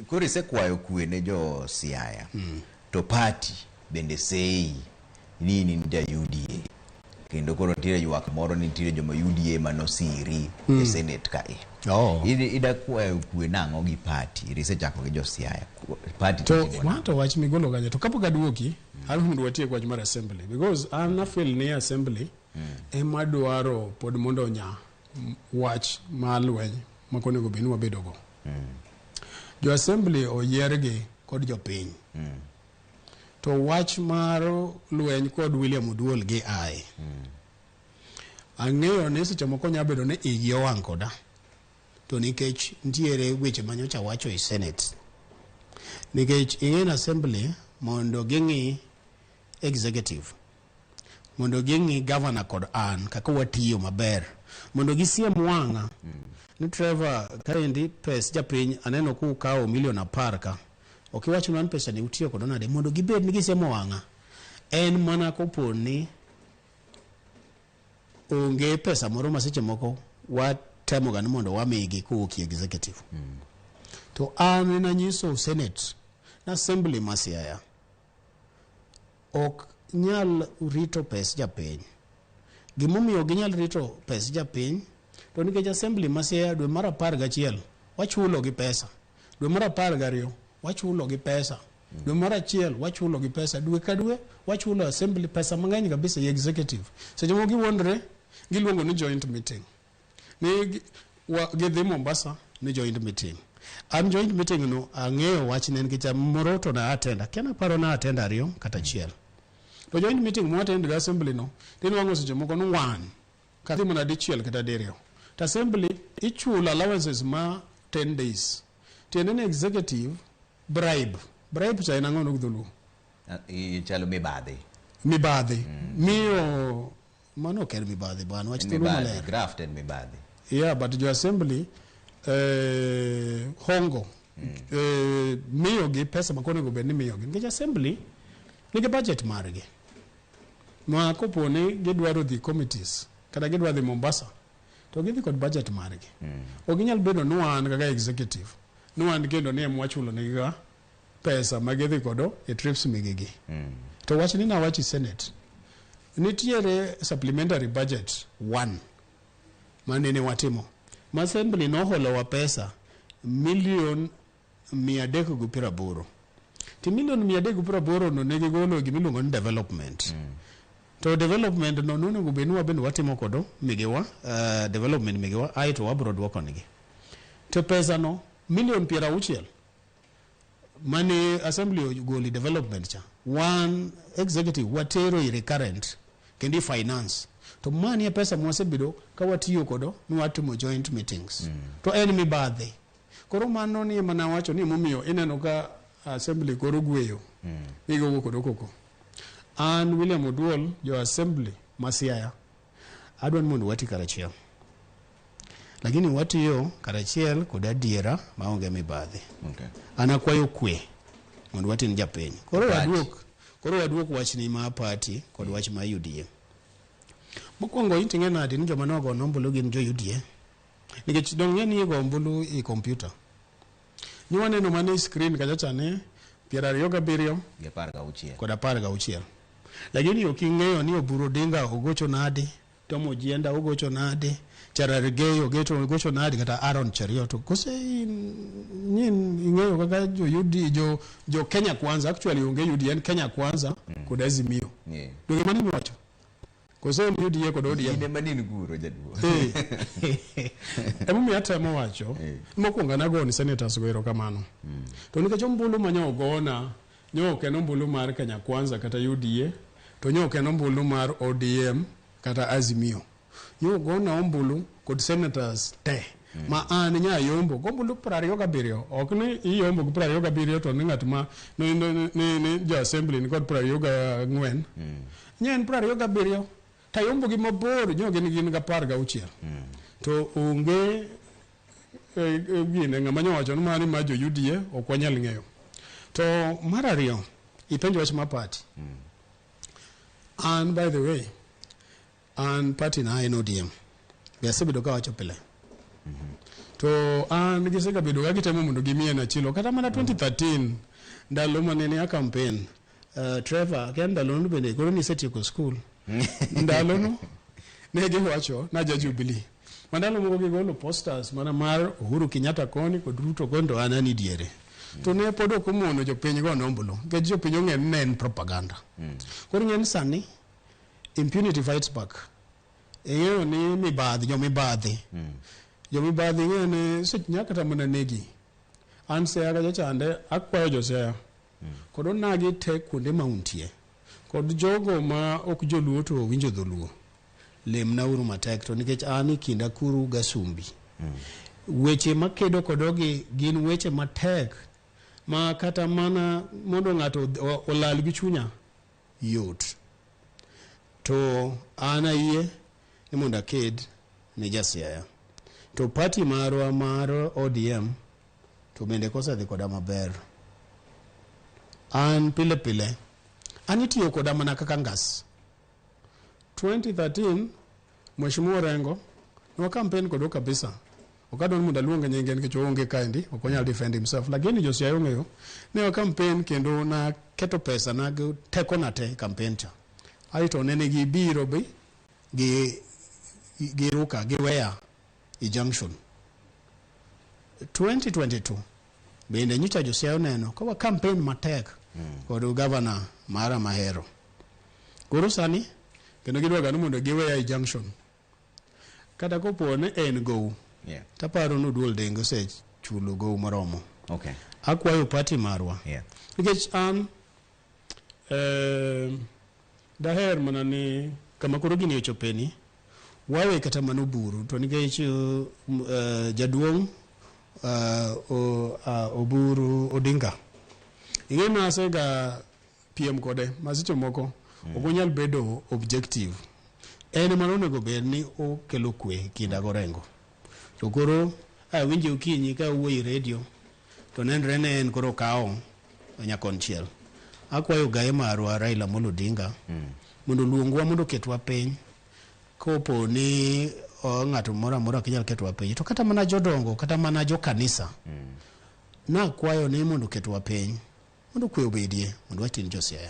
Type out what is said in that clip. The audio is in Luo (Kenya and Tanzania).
kuri se kwayo kwe ne jo Siaya to party bende sei nini nita UDA kendo koro tire ywak moro ni tire joma UDA manosiri e Senate kae. Ida kwayo kwe nango gi party rise chako gi jo Siaya party to mato wach migolo kanya to kapo gaduoki alhum watie kwa jumara assembly because an feel ni assembly ema dwaro pod mondo nya wach malweny makone go binu wabedo go jo assembly oyergi kod jo piny to wach mar lweny kod William Oduol gi ai ang'eyo ni seche moko nya bedo ne igi owang' koda to nikech ntiere weche manyocha wacho e Senate nikech in assembly mondo ging'i executive mondo ging'i governor kod an kaka watiyo maber mondo gisiem wang'a ni Trevor kaendi pes japiny aneno ku kawo $10,000,000 ka okiwacho nan pesa ni utiyo kod nade mondo gibed ni gisemo wang'a en mana koponi onge pesa moro maseche moko watemo ga ni mondo wamigi kuwuok executive to an na nyiso Senate na assembly ma Siaya ok nyal rito pes japiny gimomiyo ginyal rito pes japiny to nikech assembly ma Siaya dwe mar 11 wachulo gi pesa dwe mar 12 wachulo gi pesa dwe mar 1 wachulo gi pesa dwe ka dwe wachulo assembly pesa mang'eny kabisa ya executive seche moko giwondre giluongo ni joint meeting ni gidhi Mombasa ni joint meeting an joint meeting no ang'eyo wach ne nikech moro to na atenda kena paro na atenda ariyo kata chiel to joint meeting mo attend assembly no tin wango seche moko no wan kata mana dichiel kata diriyo to assembly ichulo allowances ma 10 days tiende ne executive bribe cha ina ngono gudulu chalo mibadhi miyo mano ker mibadhi bwana wach tulu maler graft and mibadhi but jo assembly hongo miyo gi pesa makone go beni miyo gi ngeja assembly nige budget marge ma koponi gidwaro dhi committees kada gidwaro dhi Mombasa to gidhi kod budget marge oginyal bedo nuan kaka executive nuan kendo ne mwachulo niga pesa magidhi kodo e trips migigi to wach ni na wachi Senate nitiere supplementary budget 1 manene watimo ma assembly no holo wa pesa $380,000 ti $380,000 no negi golo gi milongo ni development to development no nuno go benu wabedo watimo kodo migewa development migewa ai to wabro dwoko nigi to pesa no $60,000,000 mane assembly goli development cha one executive watero i recurrent kendi finance to mani ya pesa mwasebido ka watiyo kodo ni watimo joint meetings to en mibadhi koro mano ni mana wacho ni momiyo ineno ka assembly koro gweyo nigo kodo koko an William Oduol jo assembly ma Siaya adwan mondo wati karachiel lakini watiyo karachiel kod adiera maonge mibadhi an akwayo kwe mondo wati ni japiny koro waduok wach ni ma party kod wach ma UDA mokwongo iting'e nadi ni joma nogo nombulu gin jo UDA nikech dong' ni go ombulu i computer ni waneno mane screen kachacha ne 27 kod 16 lakini oking'eyo ni Oburu Odinga ogocho nadi Tomo Jienda ogocho nadi Chararigei ogocho nadi kata Aaron Cheriot kose ing'eyo kaka jo Kenya Kwanza actually onge UDN Kenya Kwanza kod Azimio doge mani miwacho kose UDA kod ODM ine manini guro jaduo emu miatemo wacho mokwongo nago ni senators go erokamano to nikech ombulu manyo ogona nyoke nombulu mar Kenya Kwanza kata UDA to nyoke nombulu mar ODM kata Azimio gona ombulu kod senators te ma an nya yombo gombulu 27 okni iyombo 27 to ngat ma ni jo assembly ni kod 24 nyen 27 tayombo gi mabor nyoge ni gin ga 16 to onge gine ngama nyowacho ni mani ma jo UDA okwanyal ng'eyo to marario ipenjo wach ma party and by the way and party na in ODM be asebedo ka wacho pile To an gisega bedo ga gitemo mondo gimiye na chilo kata mana 2013 ndalo mane ne campaign Trevor ken ndalo no bende koro ni setieko school ndalo no ne giwacho na Jubilee mandalo moko gigolo posters mana mar Uhuru Kenyatta koni kod Ruto kondo anani diere to ne podo komono jopiny go nombolo ke jopiny ng'en ne en propaganda koro ng'en sani impunity fights back eyo ni mibadhi jomibadhi ng'ene sech nyaka tamana negi an se aga chande akwayo josea kod onagi te kuonde mauntie kod jogo ma ok joluo to winjo dholuo lemna uru matek to nikech ani kinda kuru gasumbi weche makedo kodogi gin weche matek ma kata mana mondo ng'ato olal gi chunya yot to ana yie ni mondo aked ne jasiaya to party marwa mar ODM to bende kosedhi koda maber an pile anitiyo koda mana kaka ngas 2013 Mheshimiwa Rengo no campaign kodo kabisa okadon munda luonga nyenge nikech oonge kaendi okonyal defend himself lakini josiaya ong'eyo ne campaign kendo na keto pesa na teko na te campaign cha aito nene gi biro be gi ruka gi weya i junction 2022 bende nyicha josiaya neno kwa campaign matek kod governor Mara Mahero koro sani kendo gidwa gano mondo giweya i junction kata kopone en go taparo no Oduol dengo se chulo go moromo akwayo party marwa nikech an daher mana ni kama koro gini ochopeni wawe kata mano buru to nikech jaduong Oburu Odinga ing'e asega piem kode masicho moko okonyal bedo objective en mana onego bed ni okelo kwe kinda gorengo to koro winje ukinyi ka wuoyi radio to nenre ne en koro kao nyakonchiel akwayo gaye marwa Raila Odinga mondo luongwa mondo ketwa piny kopo ni ng'ato moro amora kinyal ketwa piny to kata mana jodongo kata mana jo kanisa na kwayo ni mondo ketwa piny mondo kwe obedie mondo watin josiaya